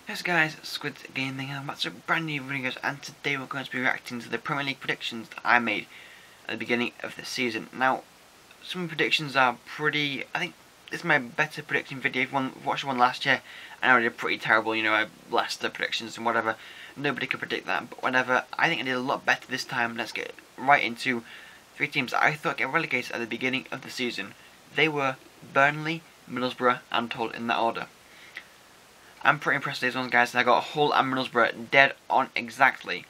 Yes guys, Squidzz Gaming and back to a brand new video, and today we're going to be reacting to the Premier League predictions that I made at the beginning of the season. Now, some of the predictions are pretty, I think this is my better prediction video. If you watched one last year, and I did pretty terrible, you know, I blasted the predictions and whatever. Nobody could predict that, but whatever. I think I did a lot better this time. Let's get right into three teams that I thought get relegated at the beginning of the season. They were Burnley, Middlesbrough and Hull in that order. I'm pretty impressed with these ones, guys. I got Hull and Middlesbrough dead on exactly.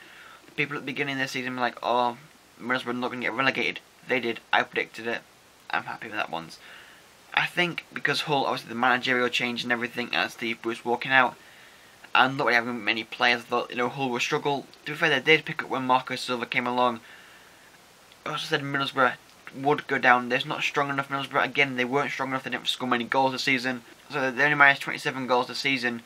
The people at the beginning of the season were like, oh, Middlesbrough are not going to get relegated. They did. I predicted it. I'm happy with that ones. I think because Hull, obviously the managerial change and everything, and Steve Bruce walking out, and not really having many players, I thought, you know, Hull would struggle. To be fair, they did pick up when Marco Silva came along. I also said Middlesbrough would go down. They're not strong enough, Middlesbrough. Again, they weren't strong enough. They didn't score many goals this season. So they only managed 27 goals this season.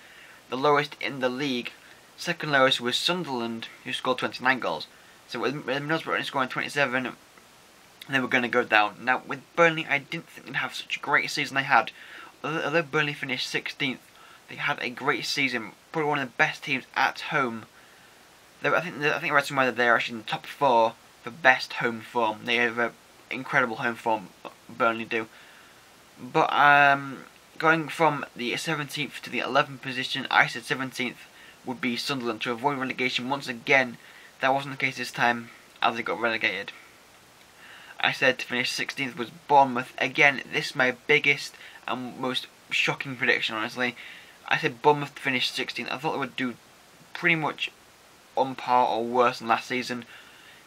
The lowest in the league. Second lowest was Sunderland, who scored 29 goals. So with Middlesbrough only scoring 27, they were going to go down. Now, with Burnley, I didn't think they'd have such a great season they had. Although Burnley finished 16th, they had a great season. Probably one of the best teams at home. I think I read somewhere that they're actually in the top 4 for best home form. They have an incredible home form, Burnley do. But going from the 17th to the 11th position, I said 17th would be Sunderland to avoid relegation once again. That wasn't the case this time, as they got relegated. I said to finish 16th was Bournemouth. Again, this is my biggest and most shocking prediction, honestly. I said Bournemouth to finish 16th. I thought they would do pretty much on par or worse than last season.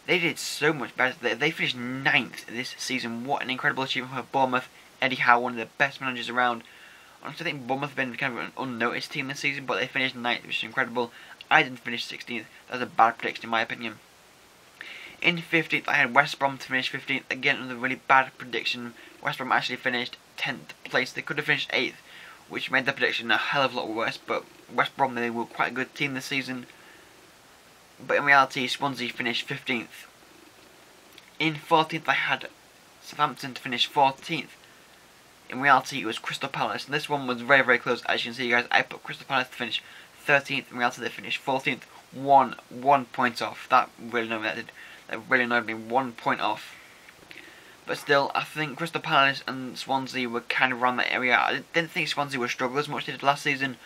They did so much better. They finished 9th this season. What an incredible achievement for Bournemouth. Eddie Howe, one of the best managers around. Honestly, I think Bournemouth have been kind of an unnoticed team this season, but they finished 9th, which is incredible. I didn't finish 16th. That's a bad prediction in my opinion. In 15th, I had West Brom to finish 15th. Again, another really bad prediction. West Brom actually finished 10th place. They could have finished 8th, which made the prediction a hell of a lot worse. But West Brom, they were quite a good team this season. But in reality, Swansea finished 15th. In 14th, I had Southampton to finish 14th. In reality, it was Crystal Palace, and this one was very, very close. As you can see, guys, I put Crystal Palace to finish 13th. In reality, they finished 14th. One point off. That really annoyed me. That really annoyed me. 1 point off. But still, I think Crystal Palace and Swansea were kind of around that area. I didn't think Swansea would struggle as much as they did last season,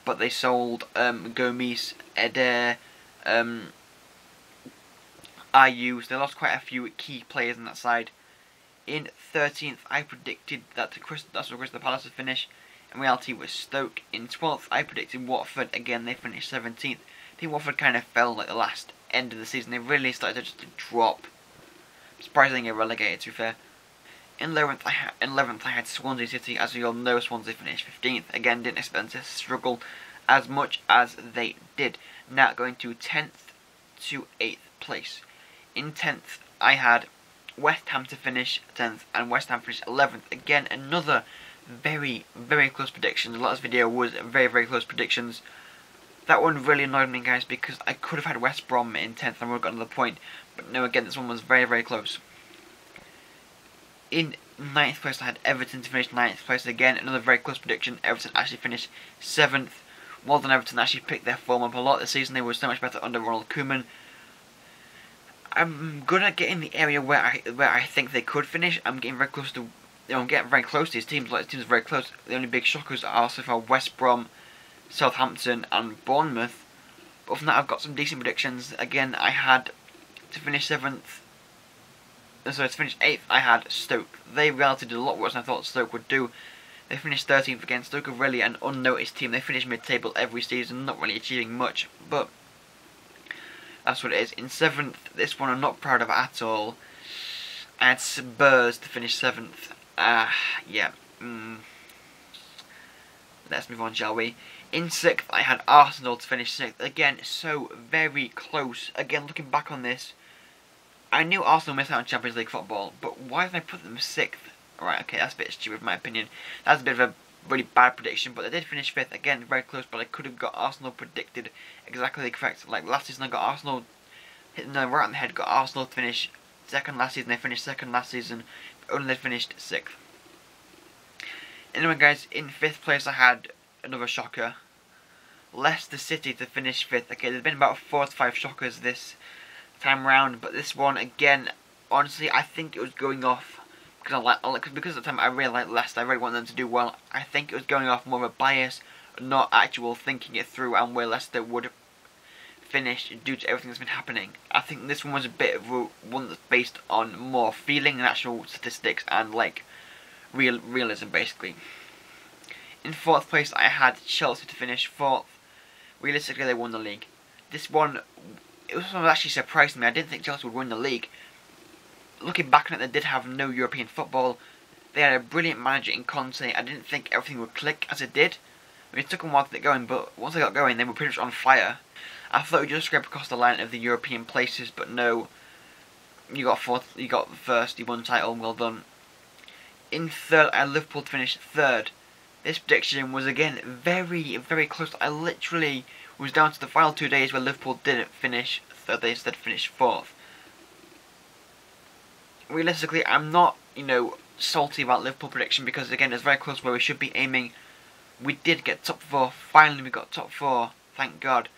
but they sold Gomes, Eder, Ayew, so they lost quite a few key players on that side. In 13th, I predicted that that's where Crystal Palace would finish. In reality, it was Stoke. In 12th, I predicted Watford. Again, they finished 17th. I think Watford kind of fell like the last end of the season. They really started to just drop. Surprisingly, get relegated, to be fair. In 11th, I had Swansea City. As we all know, Swansea finished 15th. Again, didn't expect them to struggle as much as they did. Now, going to 10th to 8th place. In 10th, I had West Ham to finish 10th, and West Ham finished 11th. Again, another very, very close prediction. The last video was very, very close predictions. That one really annoyed me, guys, because I could have had West Brom in 10th and would have got another point. But no, again, this one was very, very close. In 9th place, I had Everton to finish 9th place. Again, another very close prediction. Everton actually finished 7th. Well done, Everton. Actually picked their form up a lot this season. They were so much better under Ronald Koeman. I'm good at getting the area where I think they could finish. I'm getting very close to, I'm getting very close to these teams. Like, the teams are very close. The only big shockers are so far West Brom, Southampton, and Bournemouth. But from that, I've got some decent predictions. Again, I had to finish 7th. So to finish 8th, I had Stoke. They reality did a lot worse than I thought Stoke would do. They finished 13th again. Stoke are really an unnoticed team. They finish mid-table every season, not really achieving much, but that's what it is. In 7th, this one I'm not proud of at all. I had Spurs to finish 7th. Yeah. Let's move on, shall we? In 6th, I had Arsenal to finish 6th. Again, so very close. Again, looking back on this, I knew Arsenal missed out on Champions League football, but why did I put them 6th? Right, okay, that's a bit stupid in my opinion. That's a bit of a really bad prediction, but they did finish 5th. Again, very close, but I could have got Arsenal predicted exactly correct. Like last season, I got Arsenal hitting them right on the head. Got Arsenal to finish 2nd last season. They finished 2nd last season, but only they finished 6th. Anyway, guys, in 5th place, I had another shocker. Leicester City to finish 5th. Okay, there's been about 4 to 5 shockers this time round, but this one again, honestly, I think it was going off because at the time I really like Leicester. I really want them to do well. I think it was going off more of a bias, not actual thinking it through and where Leicester would finish due to everything that's been happening. I think this one was a bit of one that's based on more feeling and actual statistics and like realism basically. In 4th place I had Chelsea to finish 4th. Realistically they won the league. This one, it was actually surprising me. I didn't think Chelsea would win the league. Looking back on it, they did have no European football. They had a brilliant manager in Conte. I didn't think everything would click as it did. I mean, it took them a while to get going, but once they got going, they were pretty much on fire. I thought it would just scrape across the line of the European places, but no. You got 4th, you got 1st, you won the title, well done. In 3rd, I had Liverpool to finish 3rd. This prediction was again very, very close. I literally was down to the final 2 days where Liverpool didn't finish 3rd, they instead finished 4th. Realistically, I'm not, salty about Liverpool prediction because again, it's very close where we should be aiming. We did get top 4. Finally, we got top 4. Thank God.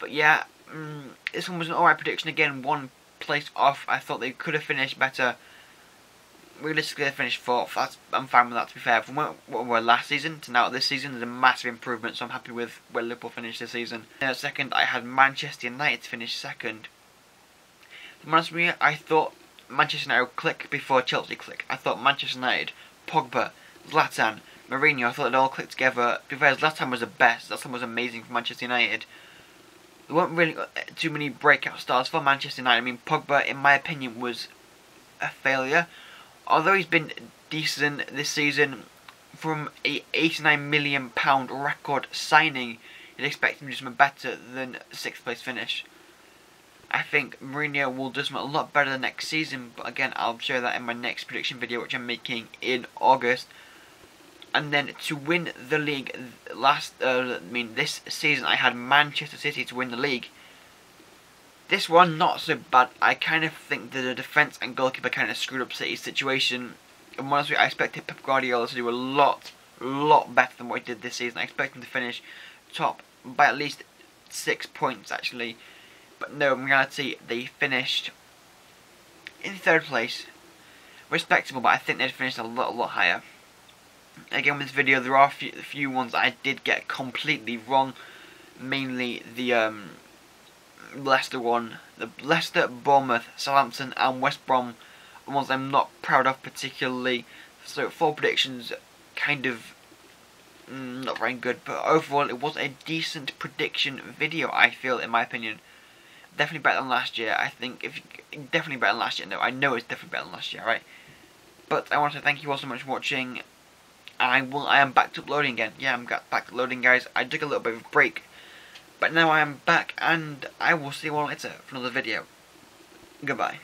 But yeah, this one was an alright prediction. Again, 1 place off. I thought they could have finished better. Realistically, they finished 4th. I'm fine with that, to be fair. From what we were last season to now this season, there's a massive improvement, so I'm happy with where Liverpool finished this season. And at 2nd, I had Manchester United to finish 2nd. To be honest with you, I thought Manchester United would click before Chelsea click. I thought Manchester United, Pogba, Zlatan, Mourinho, I thought they'd all click together. To be fair, Zlatan was the best. Zlatan was amazing for Manchester United. There weren't really too many breakout stars for Manchester United. I mean, Pogba, in my opinion, was a failure. Although he's been decent this season, from a £89 million record signing, you'd expect him to do something better than 6th place finish. I think Mourinho will do something a lot better next season, but again, I'll show that in my next prediction video, which I'm making in August. And then to win the league this season, I had Manchester City to win the league. This one, not so bad. I kind of think that the defence and goalkeeper kind of screwed up City's situation. And honestly, I expected Pep Guardiola to do a lot better than what he did this season. I expect him to finish top by at least 6 points, actually. But no, in reality, they finished in 3rd place. Respectable, but I think they'd finished a lot higher. Again, with this video, there are a few ones I did get completely wrong. Mainly the Leicester one. The Leicester, Bournemouth, Southampton and West Brom are ones I'm not proud of particularly. So 4 predictions, kind of not very good. But overall, it was a decent prediction video, I feel, in my opinion. Definitely better than last year. I think definitely better than last year. No, I know it's definitely better than last year, right? But I want to thank you all so much for watching. I am back to uploading again. Yeah, I'm back to loading, guys. I took a little bit of a break, but now I am back, and I will see you all later for another video. Goodbye.